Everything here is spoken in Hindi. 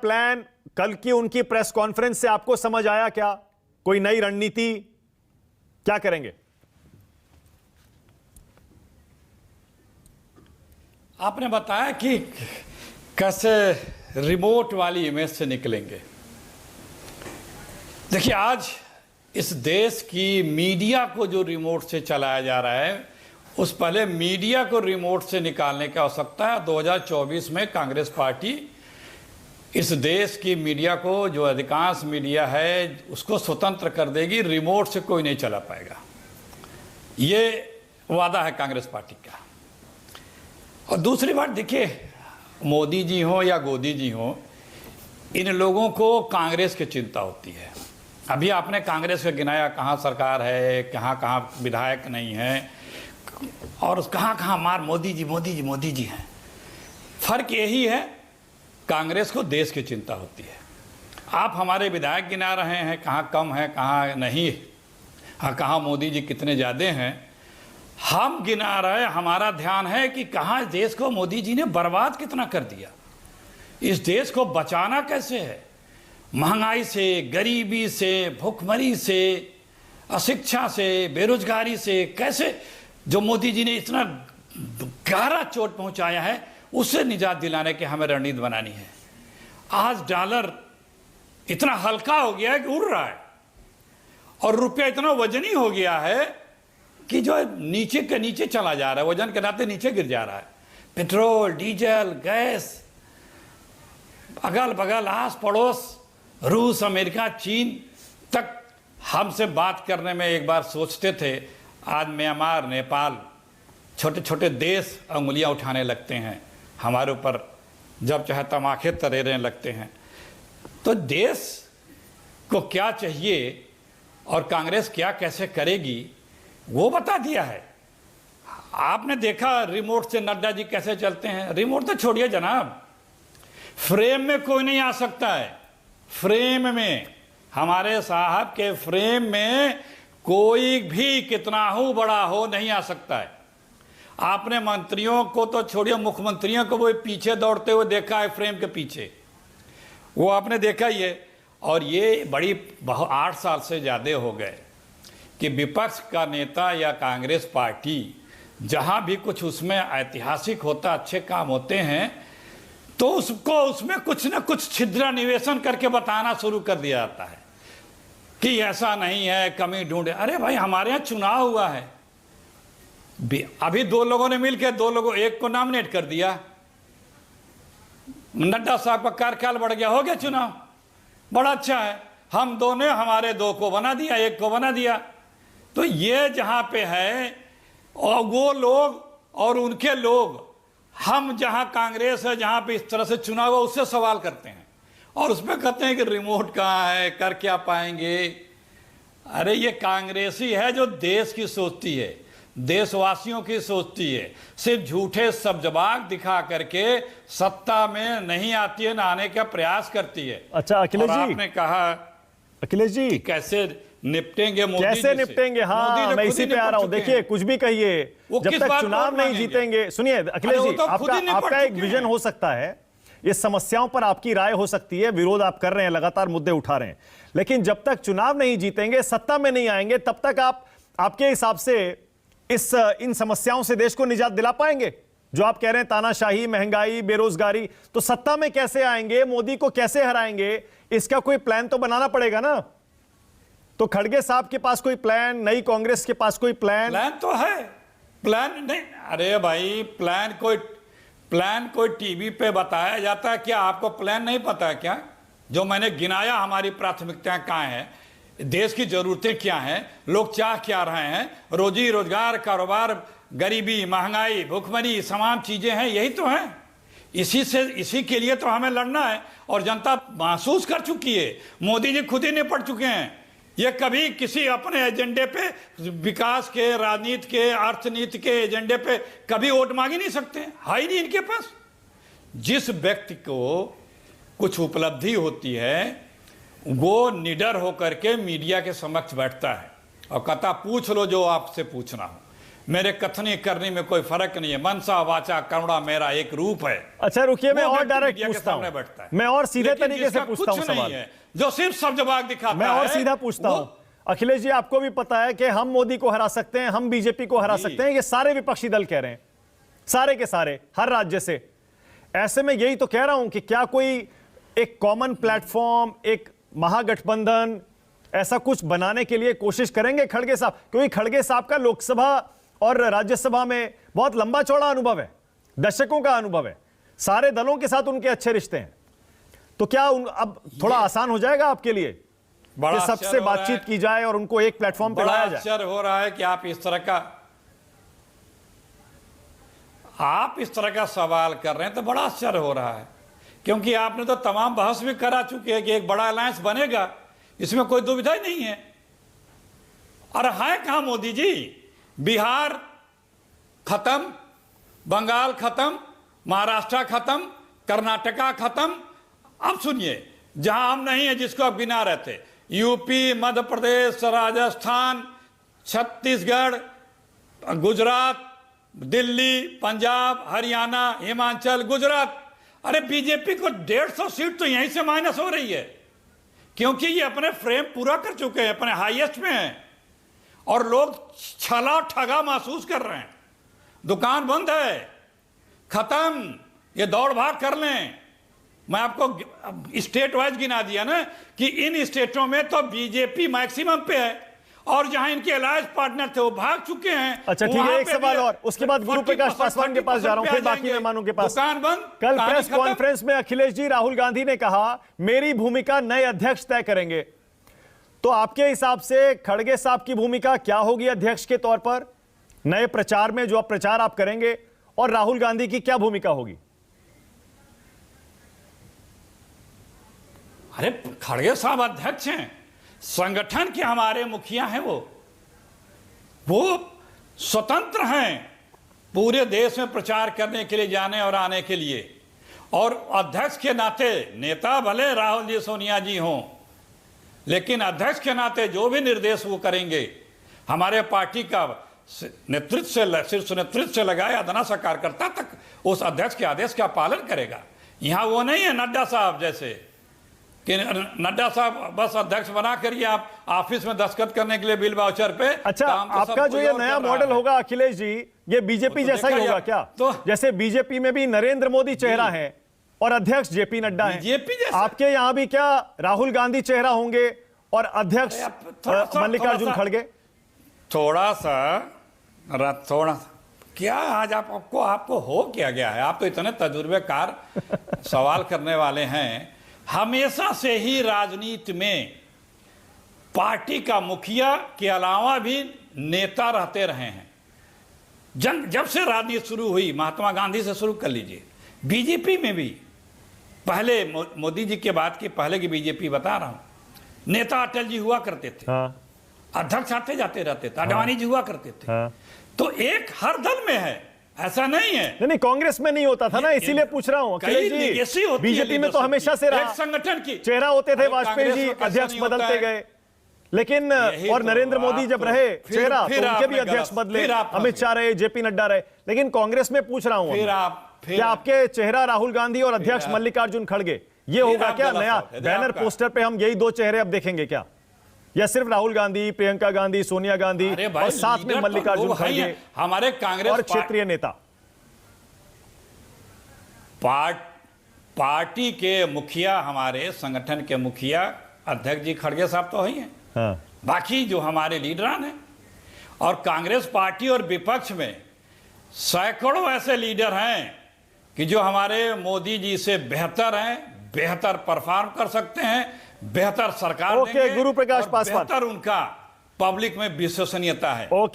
प्लान कल की उनकी प्रेस कॉन्फ्रेंस से आपको समझ आया क्या? कोई नई रणनीति क्या करेंगे? आपने बताया कि कैसे रिमोट वाली इमेज से निकलेंगे। देखिए, आज इस देश की मीडिया को जो रिमोट से चलाया जा रहा है, उस पहले मीडिया को रिमोट से निकालने की आवश्यकता है। 2024 में कांग्रेस पार्टी इस देश की मीडिया को, जो अधिकांश मीडिया है, उसको स्वतंत्र कर देगी। रिमोट से कोई नहीं चला पाएगा। ये वादा है कांग्रेस पार्टी का। और दूसरी बात, देखिए, मोदी जी हो या गोदी जी हो, इन लोगों को कांग्रेस की चिंता होती है। अभी आपने कांग्रेस का गिनाया, कहाँ सरकार है, कहाँ कहाँ विधायक नहीं है, और कहाँ कहाँ मार मोदी जी मोदी जी मोदी जी हैं। फर्क यही है, कांग्रेस को देश की चिंता होती है। आप हमारे विधायक गिना रहे हैं, कहाँ कम है कहाँ नहीं, हाँ कहाँ मोदी जी कितने ज़्यादा हैं, हम गिना रहे हैं। हमारा ध्यान है कि कहाँ देश को मोदी जी ने बर्बाद कितना कर दिया। इस देश को बचाना कैसे है, महंगाई से, गरीबी से, भूखमरी से, अशिक्षा से, बेरोजगारी से, कैसे जो मोदी जी ने इतना गहरा चोट पहुंचाया है, उससे निजात दिलाने की हमें रणनीति बनानी है। आज डॉलर इतना हल्का हो गया है कि उड़ रहा है, और रुपया इतना वजनी हो गया है कि जो नीचे के नीचे चला जा रहा है, वजन के नाते नीचे गिर जा रहा है। पेट्रोल, डीजल, गैस, अगल बगल, आस पड़ोस, रूस, अमेरिका, चीन तक हमसे बात करने में एक बार सोचते थे, आज म्यांमार, नेपाल, छोटे छोटे देश उंगलियां उठाने लगते हैं हमारे ऊपर, जब चाहे तमाखे तरेरने लगते हैं। तो देश को क्या चाहिए और कांग्रेस क्या कैसे करेगी, वो बता दिया है। आपने देखा रिमोट से नड्डा जी कैसे चलते हैं। रिमोट तो छोड़िए जनाब, फ्रेम में कोई नहीं आ सकता है। फ्रेम में, हमारे साहब के फ्रेम में कोई भी कितना हो बड़ा हो नहीं आ सकता है। आपने मंत्रियों को तो छोड़िए, मुख्यमंत्रियों को वो पीछे दौड़ते हुए देखा है, फ्रेम के पीछे, वो आपने देखा ही है। और ये बड़ी 8 साल से ज़्यादा हो गए कि विपक्ष का नेता या कांग्रेस पार्टी जहाँ भी कुछ उसमें ऐतिहासिक होता, अच्छे काम होते हैं, तो उसको उसमें कुछ न कुछ छिद्र निवेशन करके बताना शुरू कर दिया जाता है कि ऐसा नहीं है, कमी ढूंढे। अरे भाई, हमारे यहाँ चुनाव हुआ है, अभी 2 लोगों ने मिलकर 2 लोगों, एक को नॉमिनेट कर दिया, नड्डा साहब का कार्यकाल बढ़ गया, हो गया चुनाव, बड़ा अच्छा है। हम दोनों, हमारे 2 को बना दिया, 1 को बना दिया। तो ये जहाँ पे है, और वो लोग और उनके लोग, हम जहाँ कांग्रेस है, जहाँ पे इस तरह से चुनाव हुआ, उससे सवाल करते हैं और उसमें कहते हैं कि रिमोट कहाँ है, कर क्या पाएंगे। अरे ये कांग्रेसी है जो देश की सोचती है, देशवासियों की सोचती है, सिर्फ झूठे सब्जबाग दिखा करके सत्ता में नहीं आती है, ना आने का प्रयास करती है। अच्छा अखिलेश जी, आपने कहा अखिलेश जी कैसे निपटेंगे मोदी, कैसे निपटेंगे? हाँ, मैं इसी पे आ रहा हूं। देखिए, कुछ भी कहिए, जब तक चुनाव नहीं जीतेंगे, सुनिए अखिलेश जी, आपका एक विजन हो सकता है, ये समस्याओं पर आपकी राय हो सकती है, विरोध आप कर रहे हैं, लगातार मुद्दे उठा रहे हैं, लेकिन जब तक चुनाव नहीं जीतेंगे, सत्ता में नहीं आएंगे, तब तक आपके हिसाब से इन समस्याओं से देश को निजात दिला पाएंगे? जो आप कह रहे हैं, तानाशाही, महंगाई, बेरोजगारी, तो सत्ता में कैसे आएंगे, मोदी को कैसे हराएंगे, इसका कोई प्लान तो बनाना पड़ेगा ना। तो खड़गे साहब के पास कोई प्लान, नई कांग्रेस के पास कोई प्लान? प्लान तो है, प्लान नहीं। अरे भाई, प्लान कोई टीवी पे बताया जाता है क्या? आपको प्लान नहीं पता है क्या? जो मैंने गिनाया, हमारी प्राथमिकताएं कहाँ हैं, देश की जरूरतें क्या हैं, लोग चाह क्या रहे हैं, रोजी रोजगार, कारोबार, गरीबी, महंगाई, भूखमरी, तमाम चीजें हैं, यही तो है। इसी के लिए तो हमें लड़ना है, और जनता महसूस कर चुकी है। मोदी जी खुद ही निपट चुके हैं। ये कभी किसी अपने एजेंडे पे, विकास के, राजनीति के, अर्थनीति के एजेंडे पे कभी वोट मांग ही नहीं सकते, है ही नहीं इनके पास। जिस व्यक्ति को कुछ उपलब्धि होती है, वो निडर होकर के मीडिया के समक्ष बैठता है और कहता, पूछ लो जो आपसे पूछना हो। मेरे कथनी करने में कोई फर्क नहीं है, मनसा वाचा करुणा मेरा एक रूप है। अच्छा रुकिए, मैं वो और व्यक्ति डायरेक्ट मीडिया के पूछता सामने हूं, बैठता है। मैं और सीधे लेकिन तरीके से जिसका पूछता हूं कुछ नहीं सवाल, है, जो सिर्फ सब जवाब दिखाता मैं है। और सीधा पूछता हूं। अखिलेश जी, आपको भी पता है कि हम मोदी को हरा सकते हैं, हम बीजेपी को हरा सकते हैं, ये सारे विपक्षी दल कह रहे हैं, सारे के सारे, हर राज्य से। ऐसे में यही तो कह रहा हूं कि क्या कोई एक कॉमन प्लेटफॉर्म, एक महागठबंधन ऐसा कुछ बनाने के लिए कोशिश करेंगे खड़गे साहब? क्योंकि खड़गे साहब का लोकसभा और राज्यसभा में बहुत लंबा चौड़ा अनुभव है, दशकों का अनुभव है, सारे दलों के साथ उनके अच्छे रिश्ते हैं। तो क्या अब थोड़ा आसान हो जाएगा आपके लिए कि सबसे बातचीत की जाए और उनको एक प्लेटफॉर्म पे लाया जाए? आश्चर्य हो रहा है कि आप इस तरह का सवाल कर रहे हैं, तो बड़ा आश्चर्य हो रहा है, क्योंकि आपने तो तमाम बहस भी करा चुके हैं कि एक बड़ा अलायंस बनेगा, इसमें कोई दुविधा ही नहीं है। और है कहां मोदी जी? बिहार खत्म, बंगाल खत्म, महाराष्ट्र खत्म, कर्नाटका खत्म। अब सुनिए, जहां हम नहीं है जिसको आप गिना रहे थे, यूपी, मध्य प्रदेश, राजस्थान, छत्तीसगढ़, गुजरात, दिल्ली, पंजाब, हरियाणा, हिमाचल, गुजरात। अरे बीजेपी को 150 सीट तो यहीं से माइनस हो रही है, क्योंकि ये अपने फ्रेम पूरा कर चुके हैं, अपने हाईएस्ट में हैं, और लोग छला ठगा महसूस कर रहे हैं। दुकान बंद है, खत्म, ये दौड़ भाग कर लें। मैं आपको स्टेट वाइज गिना दिया ना कि इन स्टेटों में तो बीजेपी मैक्सिमम पे है, और जहां इनके अलायंस पार्टनर थे वो भाग चुके हैं। अच्छा ठीक है, एक सवाल और, उसके बाद गुरु प्रकाश पासवान के पास जा रहा हूं, फिर बाकी मेहमानों के पास। दुकान बंद। कल प्रेस कॉन्फ्रेंस में अखिलेश जी, राहुल गांधी ने कहा मेरी भूमिका नए अध्यक्ष तय करेंगे। तो आपके हिसाब से खड़गे साहब की भूमिका क्या होगी अध्यक्ष के तौर पर नए प्रचार में, जो प्रचार आप करेंगे, और राहुल गांधी की क्या भूमिका होगी? अरे खड़गे साहब अध्यक्ष हैं, संगठन के हमारे मुखिया हैं, वो स्वतंत्र हैं पूरे देश में प्रचार करने के लिए, जाने और आने के लिए। और अध्यक्ष के नाते, नेता भले राहुल जी, सोनिया जी हों, लेकिन अध्यक्ष के नाते जो भी निर्देश वो करेंगे, हमारे पार्टी का नेतृत्व से, शीर्ष नेतृत्व से लगाए अदना सा कार्यकर्ता तक उस अध्यक्ष के आदेश का पालन करेगा। यहां वो नहीं है नड्डा साहब जैसे कि नड्डा साहब बस अध्यक्ष बना करिए आप ऑफिस में दस्तखत करने के लिए बिल वाउचर पे। अच्छा, आपका जो ये नया मॉडल होगा अखिलेश जी, ये बीजेपी जैसा ही होगा क्या? तो जैसे बीजेपी में भी नरेंद्र मोदी चेहरा है और अध्यक्ष जेपी नड्डा है, आपके यहां भी क्या राहुल गांधी चेहरा होंगे और अध्यक्ष मल्लिकार्जुन खड़गे? थोड़ा सा क्या आज आपको हो क्या गया है? आप तो इतने तजुर्बेकार सवाल करने वाले हैं। हमेशा से ही राजनीति में पार्टी का मुखिया के अलावा भी नेता रहते रहे हैं। जब से राजनीति शुरू हुई, महात्मा गांधी से शुरू कर लीजिए, बीजेपी में भी पहले मोदी जी के बाद की पहले की बीजेपी बता रहा हूं, नेता अटल जी हुआ करते थे, अध्यक्ष आते जाते रहते थे, अडवाणी जी हुआ करते थे। तो एक हर दल में है, ऐसा नहीं है। नहीं, कांग्रेस में नहीं होता था ना, इसीलिए पूछ रहा हूं। अखिलेश जी, बीजेपी में तो हमेशा से रहा, संगठन की चेहरा होते थे वाजपेयी जी, अध्यक्ष बदलते गए, लेकिन और नरेंद्र मोदी जब रहे चेहरा, तो उनके भी अध्यक्ष बदले, अमित शाह रहे, जेपी नड्डा रहे। लेकिन कांग्रेस में पूछ रहा हूं, क्या आपके चेहरा राहुल गांधी और अध्यक्ष मल्लिकार्जुन खड़गे, ये होगा क्या नया बैनर पोस्टर पे? हम यही दो चेहरे अब देखेंगे क्या, या सिर्फ राहुल गांधी, प्रियंका गांधी, सोनिया गांधी और साथ में मल्लिकार्जुन खड़गे हमारे कांग्रेस और क्षेत्रीय नेता? पार्टी के मुखिया, हमारे संगठन के मुखिया अध्यक्ष जी खड़गे साहब तो ही हैं। हाँ। बाकी जो हमारे लीडरान हैं, और कांग्रेस पार्टी और विपक्ष में सैकड़ों ऐसे लीडर हैं कि जो हमारे मोदी जी से बेहतर हैं, बेहतर परफॉर्म कर सकते हैं, बेहतर सरकार देंगे, गुरु प्रकाश पासवान, बेहतर उनका पब्लिक में विश्वसनीयता है।